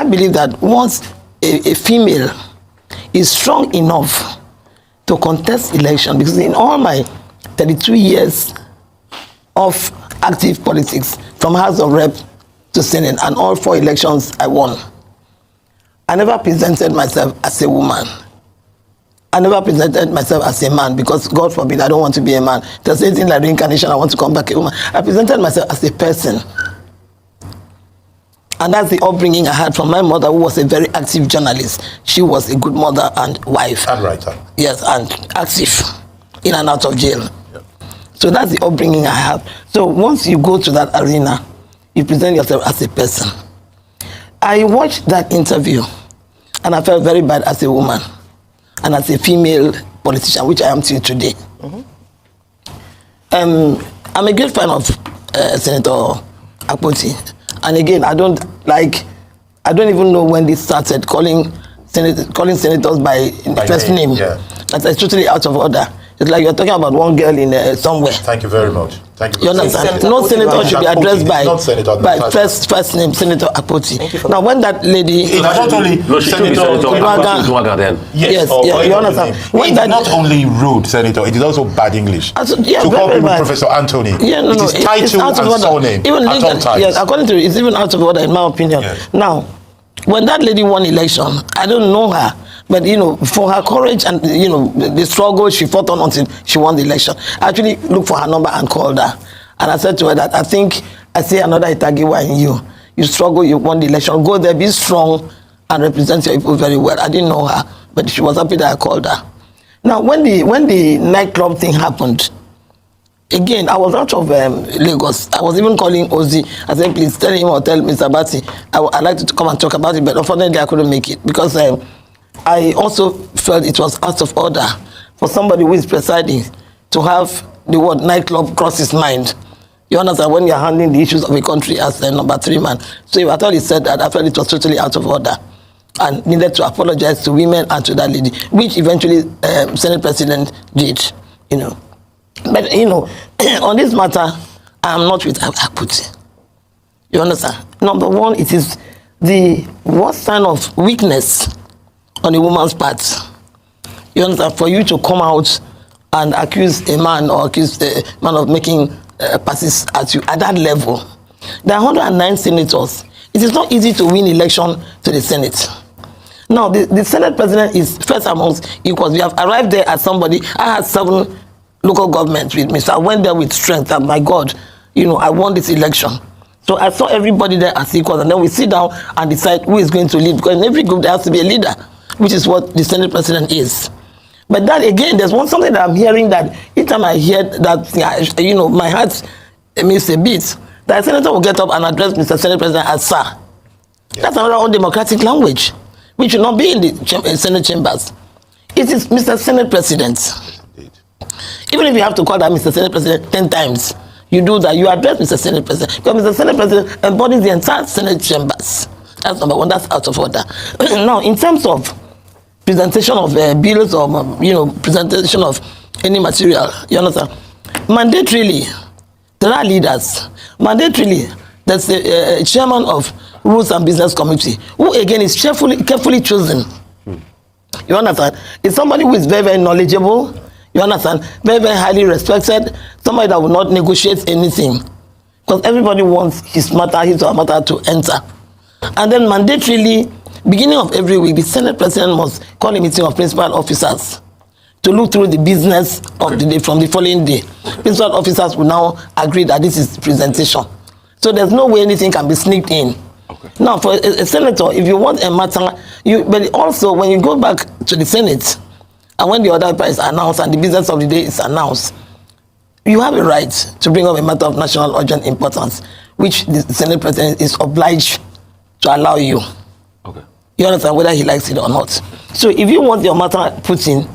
believe that once a female is strong enough to contest election, because in all my 32 years of active politics, from House of Rep to Senate, and all 4 elections I won, I never presented myself as a woman. I never presented myself as a man, because God forbid, I don't want to be a man. There's anything like reincarnation, I want to come back a woman. I presented myself as a person. And that's the upbringing I had from my mother, who was a very active journalist. She was a good mother and wife. And writer. Yes, and active, in and out of jail. Yep. So that's the upbringing I have. So once you go to that arena, you present yourself as a person. I watched that interview, and I felt very bad as a woman and as a female politician, which I am till today. I'm a great fan of Senator Akpabio. And again, I don't even know when this started, calling senators by first name. Yeah. That's totally out of order. It's like you're talking about one girl in somewhere. Thank you very much. Thank you. You understand? No senator should be addressed by first name, Senator Akpabio. Now, when that lady... It's not only Senator Giwa then. Yes, you understand? It's not only rude, Senator, it is also bad English. Yeah, to call people Professor Anthony. Yeah, no, it is title and surname even at all times. Yes, according to it, it's even out of order, in my opinion. Yes. Now, when that lady won election, I don't know her, but, for her courage and, the struggle she fought on until she won the election, I actually looked for her number and called her. And I said to her that I think I see another Ita Giwa in you. You struggle, you won the election. Go there, be strong, and represent your people very well. I didn't know her, but she was happy that I called her. Now, when the nightclub thing happened, again, I was out of Lagos. I was even calling Ozzy. I said, please tell him or tell Mr. Bati, I'd like to come and talk about it, but unfortunately I couldn't make it, because I also felt it was out of order for somebody who is presiding to have the word nightclub cross his mind. You understand, when you're handling the issues of a country as the number 3 man. So I thought he said that, I felt it was totally out of order and needed to apologize to women and to that lady, which eventually Senate President did, But, on this matter, I'm not with Akpabio. You understand? Number one, it is the worst sign of weakness on a woman's part. You understand? For you to come out and accuse a man or accuse a man of making passes at you at that level. There are 109 senators. It is not easy to win election to the Senate. Now, the Senate President is first amongst equals. We have arrived there as somebody. I had 7 local governments with me, so I went there with strength, and my God, I won this election. So I saw everybody there as equals, and then we sit down and decide who is going to lead, because in every group there has to be a leader, which is what the Senate President is. But that, again, there's something that I'm hearing that each time I hear that, my heart misses a beat, that a senator will get up and address Mr. Senate President as sir. Yeah. That's another undemocratic language, which should not be in the Senate chambers. It is Mr. Senate President. Indeed. Even if you have to call that Mr. Senate President 10 times, you do that, you address Mr. Senate President. Because Mr. Senate President embodies the entire Senate chambers. That's number one, that's out of order. Now, in terms of presentation of bills or, presentation of any material, you understand? Mandatorily, there are leaders. Mandatorily, there's a chairman of Rules and Business Committee, who again is carefully chosen. You understand? It's somebody who is very, very knowledgeable. You understand? Very, very highly respected. Somebody that will not negotiate anything. Because everybody wants his or her matter to enter. And then mandatorily, beginning of every week, the Senate President must call a meeting of principal officers to look through the business of the day from the following day. Principal officers will now agree that this is presentation. So there's no way anything can be sneaked in. Okay. Now, for a senator, if you want a matter, but also when you go back to the Senate, and when the order is announced and the business of the day is announced, you have a right to bring up a matter of national urgent importance, which the Senate President is obliged to allow you. Okay. You understand, whether he likes it or not. So if you want your matter put in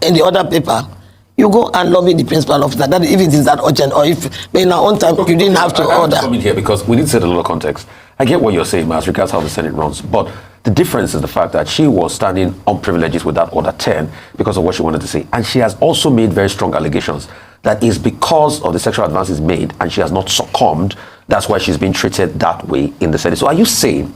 the order paper, you go and lobby the principal officer. That if it is that urgent, or if in our own time you didn't have to order. Come in here because we did set a lot of context. I get what you're saying, as regards how the Senate runs, but the difference is the fact that she was standing on privileges with that order 10 because of what she wanted to say, and she has also made very strong allegations that is because of the sexual advances made, and she has not succumbed. That's why she's being treated that way in the Senate. So are you saying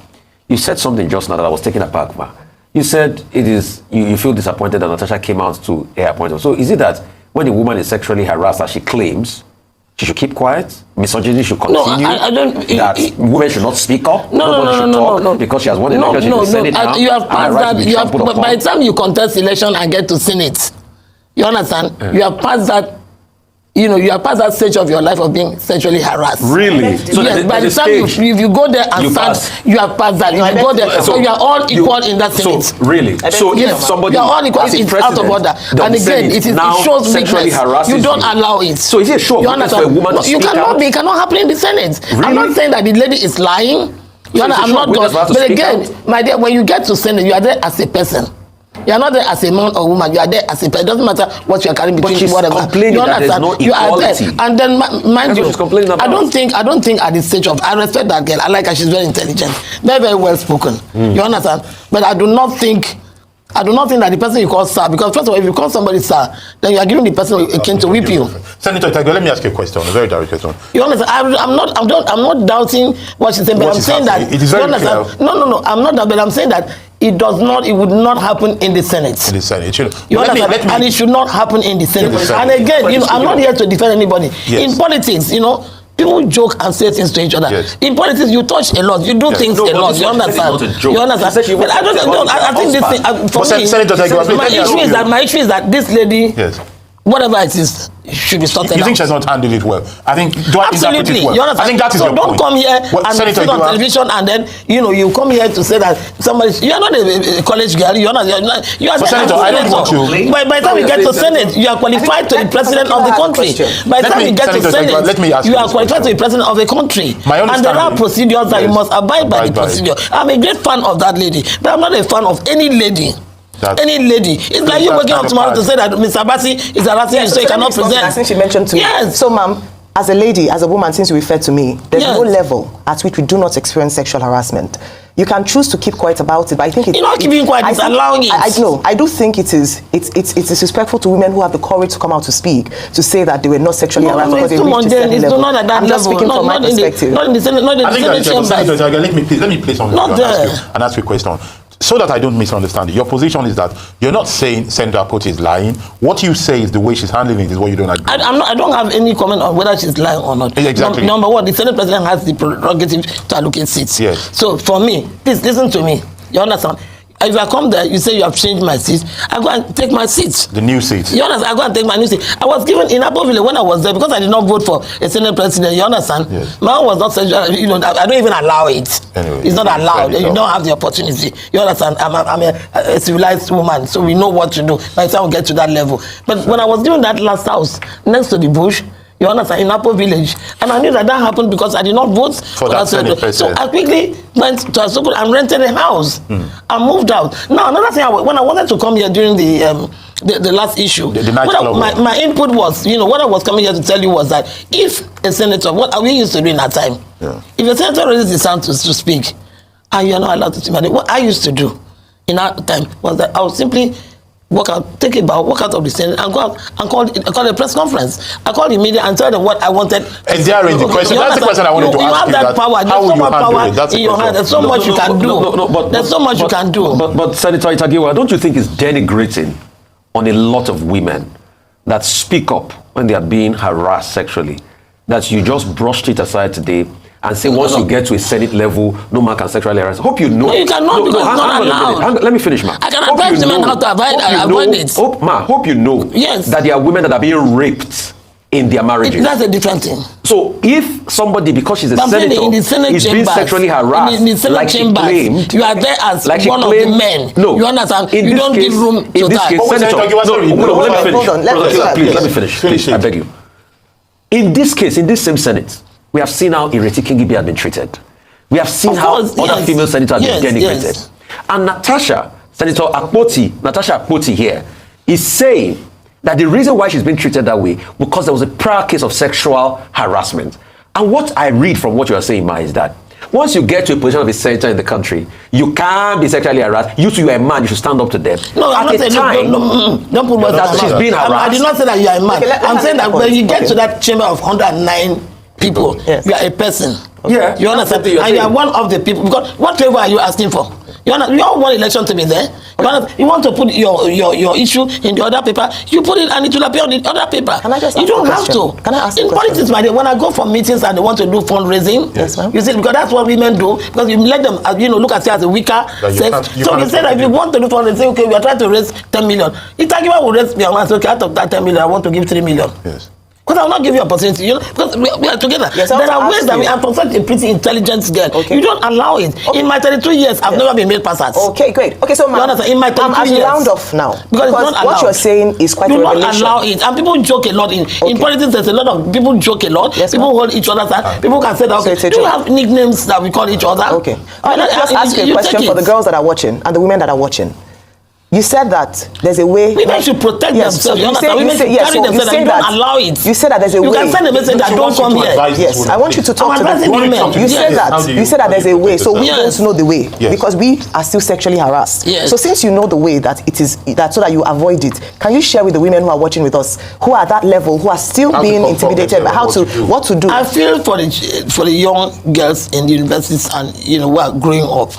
you said something just now that I was taken aback, ma. You said you feel disappointed that Natasha came out to air appointment. So is it that when a woman is sexually harassed, as she claims, she should keep quiet? Misogyny should continue? No, I don't. That women should not speak up? No. Because she has won election, No. You have passed that. But by the time you contest election and get to Senate, you understand? Yeah. You have passed that. You have passed that stage of your life of being sexually harassed. Really? So yes, by the time if you go there and start, you have passed that. You go there, so you are all equal in that Senate. So, really? So yes, if somebody you are all equal, it's out of order. And again, it shows weakness. You don't allow it. So is it sure you understand? For a woman to you cannot be, it cannot happen in the Senate. Really? I'm not saying that the lady is lying. I'm not done. But again, my dear, when you get to Senate, you are there as a person. You are not there as a man or woman. You are there as a person. It doesn't matter what you are carrying between you, whatever. You understand? No you are there. And then, mind you, I don't think at this stage of, I respect that girl. I like her. She's very intelligent, very, very well spoken. You understand? But I do not think that the person you call sir, because first of all, if you call somebody sir, then you are giving the person a cane to whip you. Senator Ita Giwa, let me ask you a question, a very direct question. You understand? I'm not doubting what she's saying, but I'm saying that it is very clear. No, I'm not that, but I'm saying that it would not happen in the Senate. In the Senate, you understand? And it should not happen in the Senate. And again, I'm not here to defend anybody. Yes. In politics, people joke and say things to each other. Yes. In politics, you touch a lot, you do things a lot. You understand? You understand? But I think this thing, for me, my issue is that this lady, whatever it is, should be sorted out. You think she has not handled it well? I think, do I interpret it well? You understand? I think that is so your don't point. come here and sit on television and then, you come here to say that you are not a college girl, you are Senator, I don't want you. By the time we get to Senate, you are qualified to be president of the country. By the time we get to Senate, you are qualified to be president of the country. And there are procedures that you must abide by the procedure. I'm a great fan of that lady, but I'm not a fan of any lady. Any lady. It's like you waking up tomorrow to say that Mr. Abasi is harassing you, so you cannot present. I think she mentioned to me. Yes. So, ma'am, as a lady, as a woman, since you referred to me, there's no level at which we do not experience sexual harassment. You can choose to keep quiet about it, but I think you're not keeping quiet, it's allowing it. I know. I do think it's disrespectful to women who have the courage to come out to speak, to say that they were not sexually harassed because they reached a certain level. Not at that I'm just speaking from my perspective. Not in the Senate chamber. Let me play something and ask you a question. So that I don't misunderstand it, your position is that you're not saying Senator Akpabio is lying. What you say is the way she's handling it is what you don't agree. I don't have any comment on whether she's lying or not. Exactly. Number one, the Senate President has the prerogative to allocate seats. Yes. So for me, please listen to me. You understand? If I come there, you say you have changed my seat, I go and take my seat. The new seat. You understand? I go and take my new seat. I was given in Akpabio when I was there because I did not vote for a Senate President. You understand? Yes. My own was not sexual. I don't even allow it. Anyway, it's not allowed. You don't have the opportunity. You understand? I'm a civilized woman, so we know what to do by the time we get to that level. But when I was given that last house next to the bush, you understand, in Apo village, and I knew that happened because I did not vote for that Senate President. So I quickly went to Asoko and rented a house and moved out. Now another thing, when I wanted to come here during the last issue, my input was, what I was coming here to tell you was that if a senator, what we used to do in that time, if a senator raises his hand to speak, and you are not allowed to speak, what I used to do in that time was that I would simply walk out, take a bow, walk out of the Senate and go out and call a press conference. I called the media and tell them what I wanted. And they are in the question. That's the question I wanted to ask you. You have that power. There's so much power in your hand. There's so much you can do. There's so much you can do. But Senator Ita Giwa, don't you think it's denigrating on a lot of women that speak up when they are being harassed sexually, that you just brushed it aside today and say once you get to a Senate level, no man can sexually harass? Hope you know. No, you cannot because it's not allowed. Let me finish, ma. I can advise women how to avoid it. Hope you know that there are women that are being raped in their marriages. That's a different thing. So if somebody, because she's a senator, is being sexually harassed, in the Senate like she claimed, you are there as one of the men. No, you understand? You don't give room to that. Let me finish. Please, I beg you. In this case, in this same Senate, we have seen how Ireti Kingibe has been treated. We have seen how other female senators have been denigrated. And Natasha Akpabio here is saying that the reason why she's been treated that way because there was a prior case of sexual harassment. And what I read from what you are saying, Ma, is that once you get to a position of a senator in the country, you can't be sexually harassed. You are a man, you should stand up to them. No, I'm not saying don't put words that she's being harassed. I did not say that you are a man. I'm saying that when you get to that chamber of 109 people. Yes. You are a person. Yeah. You understand? And you are one of the people. Because what favor are you asking for? You all want election to be there. You want to put your issue in the other paper. You put it and it will appear on the other paper. Can I just you ask don't a have question? to. Can I ask in a question? politics, my dear, when I go for meetings and they want to do fundraising, yes, ma'am. you see, because that's what women do. Because you let them, look at you as a weaker sex. So you say that if you want to do fundraising, okay, we are trying to raise 10 million. Ita Giwa will raise me and say, okay, out of that 10 million, I want to give 3 million. Yes. Because I will not give you opportunity, because we are together. Yes, there are ways that we are for such a pretty intelligent girl. Okay. You don't allow it. Okay. In my 32 years, I've never been made passers. Okay, great. Okay, so ma'am, in my 32 as we years, round off now, because what you're saying is quite a revelation. You not allow it, and people joke a lot. In politics, there's a lot of people joke a lot. Yes, people hold each other's hand. People can say that. Okay, so do you have nicknames that we call each other? Okay. Let's just ask you a question for the girls that are watching and the women that are watching. You said that there's a way. Women should protect themselves. You Women should carry themselves and don't allow it. You said that there's a way. You can send a message that don't come here. Yes, I want you to talk to the women. You said that there's a way, so we don't know the way because we are still sexually harassed. Yes. So since you know the way that it is, that so that you avoid it, can you share with the women who are watching with us, who are at that level, who are still being intimidated by what to do? I feel for the young girls in the universities and who are growing up.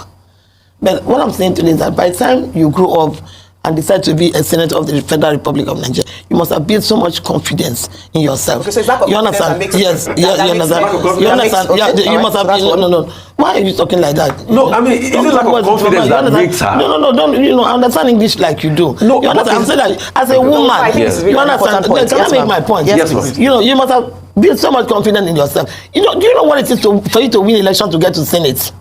But what I'm saying today is that by the time you grow up and decide to be a senator of the Federal Republic of Nigeria, you must have built so much confidence in yourself. Okay, so it's lack of you understand? Yes, you understand. Okay. You understand? Yeah, you must have. No. Why are you talking like that? No, I mean, is it lack of confidence that makes her? No, don't understand English like you do. No, you understand? I'm saying that as a woman, you understand? Can I make my point? Yes, please. You must have built so much confidence in yourself. Do you know what it is for you to win election to get to Senate?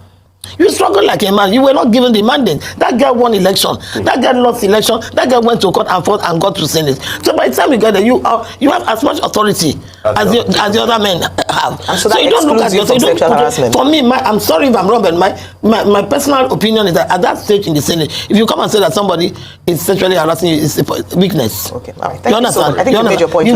You struggle like a man. You were not given the mandate. That girl won election. That girl lost election. That girl went to court and fought and got to Senate. So by the time you get there, you have as much authority as the other men have. And so you don't look at yourself. For me, I'm sorry if I'm wrong, but my personal opinion is that at that stage in the Senate, if you come and say that somebody is sexually harassing you, it's a weakness. Okay, all right. Thank you so much. I think you made your point.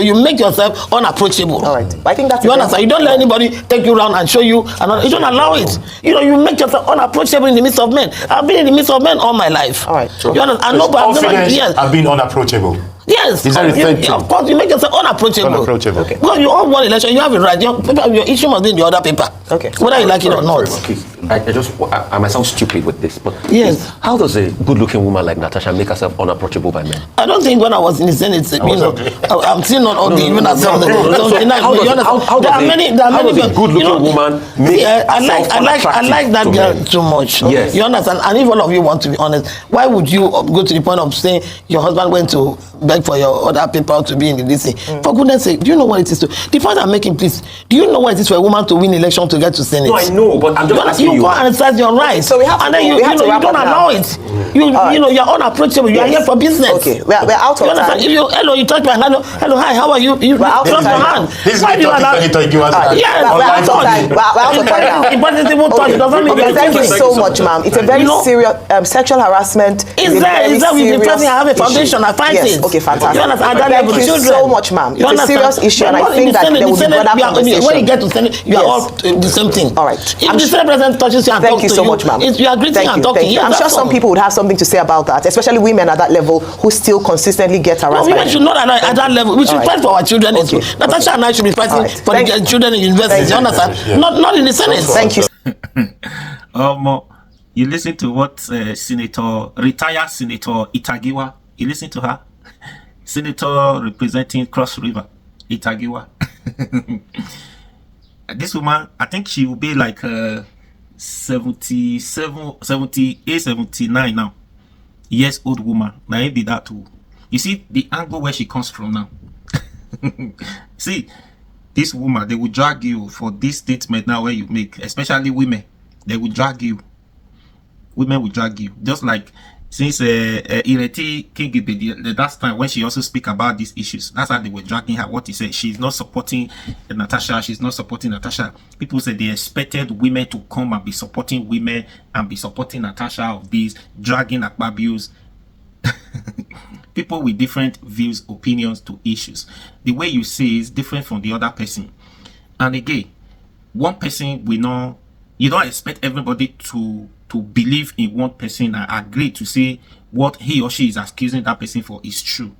You make yourself unapproachable. All right. I think that's you understand. You don't let anybody take you around and show you. You don't allow it. You make yourself unapproachable in the midst of men. I've been in the midst of men all my life. All right. You understand? Confidence and being unapproachable. Yes, Is that a third thing? of course, you make yourself unapproachable. Okay. Because you all won election, you have a right. Your issue must be in the other paper. Okay. Whether you like it or not. I might sound stupid with this, but yes, how does a good-looking woman like Natasha make herself unapproachable by men? I don't think when I was in the Senate, I'm still not ugly, even as How does a good-looking woman make herself I like that girl too much. Yes. You understand? And if all of you want to be honest, why would you go to the point of saying your husband went to beg for your other people to be in the DC? For goodness sake, do you know what it is to? The point I'm making, please, do you know what it is for a woman to win election to get to Senate? No, I know, but I'm just asking you. You go and exercise your rights, so we have to, and then you don't allow it. You're unapproachable. You are here for business. Okay, we're out of time. If you touch my hand, hello, hi, how are you? You drop your hand. Why do you allow? Yes, we're out of time. We're out of time now. Thank you so much, ma'am. It's a very serious sexual harassment. Is that with the person I have a foundation? I fight it. Okay, fantastic. Thank you so much, ma'am. It's a serious issue, and I think that there will be broader conversation. When you get to Senate, you are all the same thing. All right. If the Senate president touches you and talks to you, so much, ma'am. You are greeting and talking. I'm sure some people would have something to say about that, especially women at that level who still consistently get harassed. Women should not at that level. We should fight for our children. Natasha and I should be fighting for the children in universities. You understand? Not in the Senate. Thank you. You listen to what retired Senator Ita Giwa, you listen to her? Senator representing Cross River, Ita Giwa. This woman, I think she will be like 77, 78, 79 now. Years old woman. Now it be that too. You see the angle where she comes from now. See, this woman, they will drag you for this statement now where you make, especially women. They will drag you. Women will drag you. Just like since Ireti Kingibe, the last time when she also speak about these issues, that's how they were dragging her. What he said, she's not supporting Natasha. She's not supporting Natasha. People said they expected women to come and be supporting women and be supporting Natasha of these, dragging Akpabio's. People with different views, opinions to issues. The way you see is different from the other person. And again, one person will not, you don't expect everybody to believe in one person and agree to say what he or she is accusing that person for is true.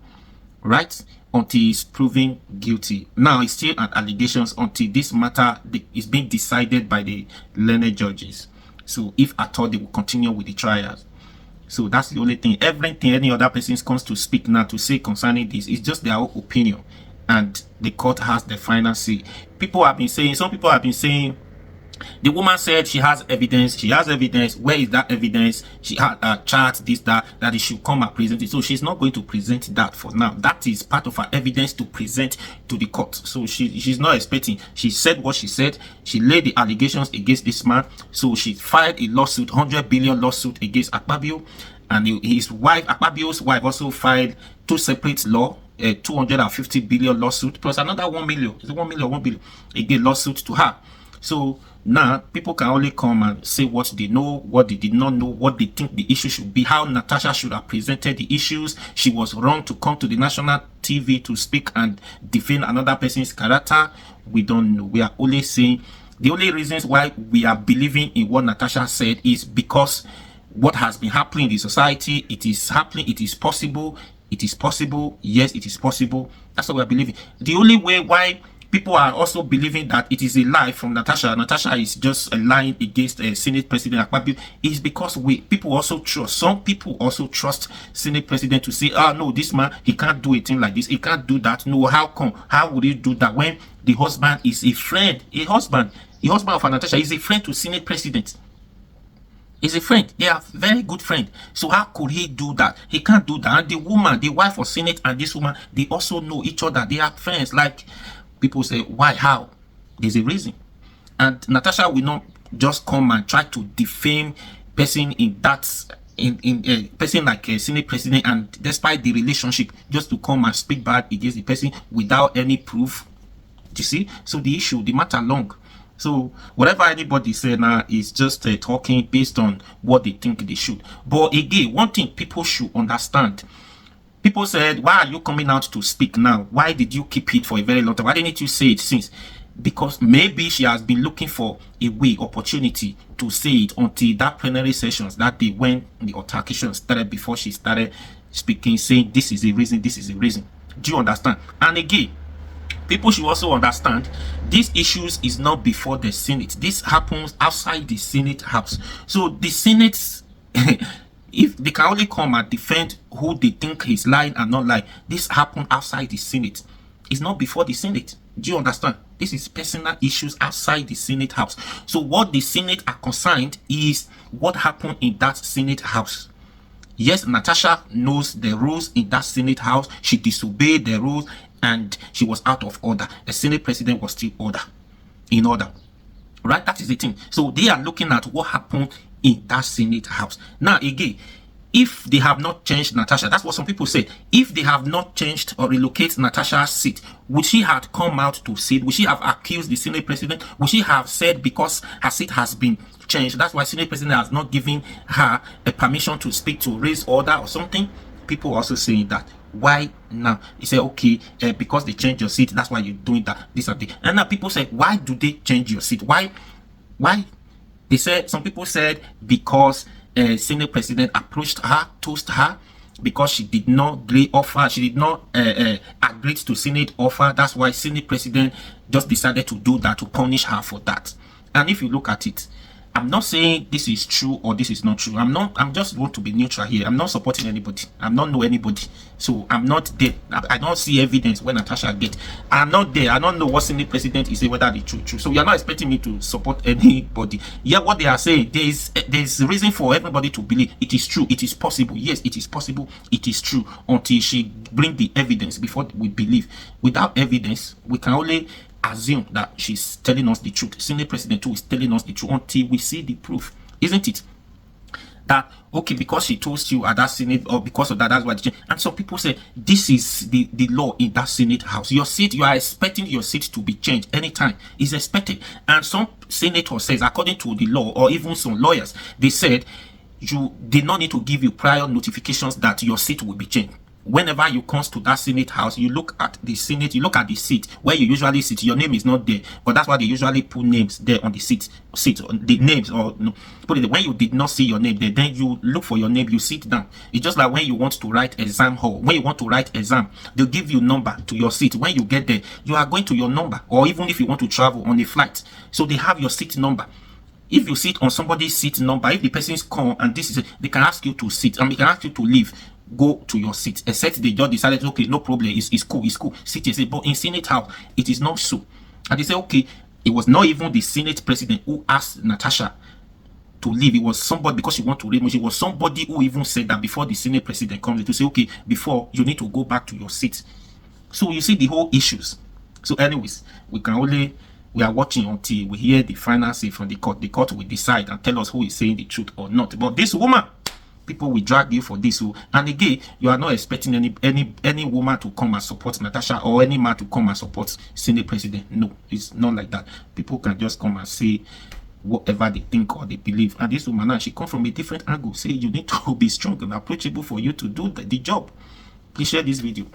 right? Until he's proven guilty. Now it's still an allegations until this matter is being decided by the learned judges. So if at all they will continue with the trials. So that's the only thing. Everything any other person comes to speak now to say concerning this is just their own opinion, and the court has the final say. Some people have been saying the woman said she has evidence. She has evidence. Where is that evidence? She had a chart, this, that it should come and present it. So she's not going to present that for now. That is part of her evidence to present to the court. So she's not expecting. She said what she said. She laid the allegations against this man. So she filed a lawsuit, 100 billion lawsuit against Akpabio, and his wife, Akpabio's wife, also filed two separate law. A 250 billion lawsuit plus another 1 million. It's 1 million, 1 billion again lawsuit to her. So now people can only come and say what they know, what they did not know, what they think the issue should be, how Natasha should have presented the issues. She was wrong to come to the national TV to speak and defend another person's character. We don't know. We are only saying the only reasons why we are believing in what Natasha said is because what has been happening in the society, it is happening, it is possible. It is possible. Yes, it is possible. That's what we are believing. The only way why people are also believing that it is a lie from Natasha is just lying against Senate President Akpabio is because people also trust. Some people also trust Senate President to say, no, this man, he can't do a thing like this. He can't do that. No, how come? How would he do that when the husband is a friend? The husband of Natasha is a friend to Senate President. He's a friend. They are very good friends. So how could he do that? He can't do that. And the woman, the wife of Senate, and this woman, they also know each other. They are friends. Like people say, why? How? There's a reason. And Natasha will not just come and try to defame person in that in person like a Senate President, and despite the relationship, just to come and speak bad against the person without any proof. Do you see? So the matter long. So whatever anybody say now is just talking based on what they think they should. But again, one thing people should understand. People said, why are you coming out to speak now? Why did you keep it for a very long time? Why didn't you say it since? Because maybe she has been looking for a way, opportunity to say it until that plenary sessions that day when the altercation started, before she started speaking, saying this is a reason, this is a reason. Do you understand? And again, people should also understand these issues is not before the Senate. This happens outside the Senate house. So the Senate, if they can only come and defend who they think is lying and not lying, this happened outside the Senate. It's not before the Senate. Do you understand? This is personal issues outside the Senate house. So what the Senate are concerned is what happened in that Senate house. Yes, Natasha knows the rules in that Senate house. She disobeyed the rules and she was out of order. The Senate President was still in order. Right? That is the thing. So they are looking at what happened in that Senate house. Now again, if they have not changed Natasha, that's what some people say. If they have not changed or relocate Natasha's seat, would she have come out to sit? Would she have accused the Senate President? Would she have said because her seat has been changed, that's why Senate President has not given her a permission to speak, to raise order or something? People also saying that. Why now? He said, okay, because they changed your seat, that's why you're doing that, this and that. And now people say, why do they change your seat? Why? They said, some people said because Senate President approached her, toast her, because she did not agree to Senate offer. That's why Senate President just decided to do that, to punish her for that. And if you look at it, I'm not saying this is true or this is not true. I'm just want to be neutral here. I'm not supporting anybody. I'm not know anybody. So I'm not there. I don't see evidence when Natasha get. I'm not there. I don't know what Senate President is saying, whether it's true. So you're not expecting me to support anybody. Yeah, what they are saying, there's a reason for everybody to believe it is true. It is possible. Yes, it is possible. It is true until she bring the evidence before we believe. Without evidence, we can only assume that she's telling us the truth. Senate President too is telling us the truth until we see the proof, isn't it? That okay, because she told you at that Senate, or because of that, that's why. And some people say this is the law in that Senate house. Your seat, you are expecting your seat to be changed anytime. It's expected. And some senator says, according to the law, or even some lawyers, they said you did not need to give you prior notifications that your seat will be changed. whenever you come to that Senate house, you look at the Senate, you look at the seat where you usually sit. Your name is not there, but that's why they usually put names there on the seat, the names, or no, put it when you did not see your name there, then you look for your name, you sit down. It's just like when you want to write exam hall, when you want to write exam, they'll give you number to your seat. When you get there, you are going to your number, or even if you want to travel on a flight, so they have your seat number. If you sit on somebody's seat number, if the person's come and this is they can ask you to sit, and they can ask you to leave, go to your seat, except they just decided, okay, no problem, it's cool, sit here. But in Senate House, it is not so. And they say, okay, it was not even the Senate president who asked Natasha to leave. It was somebody, because she want to leave, it was somebody who even said that before the Senate president comes to say, okay, before you need to go back to your seat. So you see the whole issues. So anyways, we are watching until we hear the final say from the court. The court will decide and tell us who is saying the truth or not. But this woman, people will drag you for this. And again, you are not expecting any woman to come and support Natasha, or any man to come and support Senate president. No, it's not like that. People can just come and say whatever they think or they believe. And this woman now, she come from a different angle. Say you need to be strong and approachable for you to do the job. Please share this video.